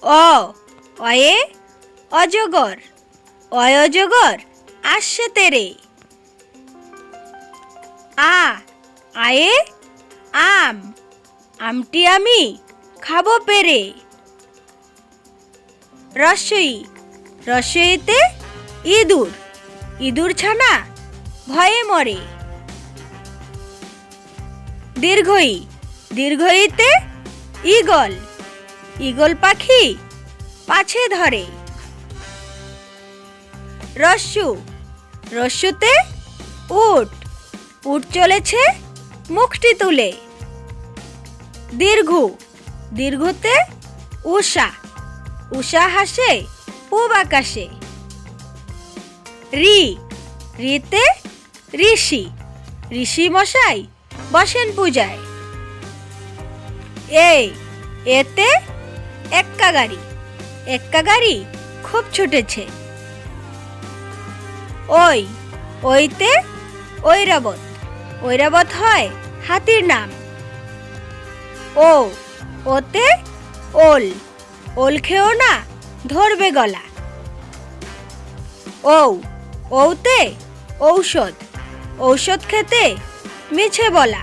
অ অয়ে অজগর, অজগর আসছে তেরে। আয়ে আম, আমটি আমি খাবো পেরে। রস্বই, রস্বইতে ইঁদুর, ইঁদুর ছানা ভয়ে মরে। দীর্ঘই, দীর্ঘইতে ঈগল, ঈগল পাখি পাছে ধরে। রস্যু, রস্যুতে উট, উট চলেছে মুখটি তুলে। দীর্ঘু, দীর্ঘতে উষা, উষা হাসে পূব আকাশে। রি, রিতে ঋষি, ঋষি মশাই বসেন পূজায়। এতে এক্কা গাড়ি, এক্কা গাড়ি খুব ছুটেছে। ওইতে ঐরাবত, ঐরাবত হয় হাতির নাম। ওতে ওল, ওল খেও না ধরবে গলা। ওতে ঔষধ, ঔষধ খেতে মিছে বলা।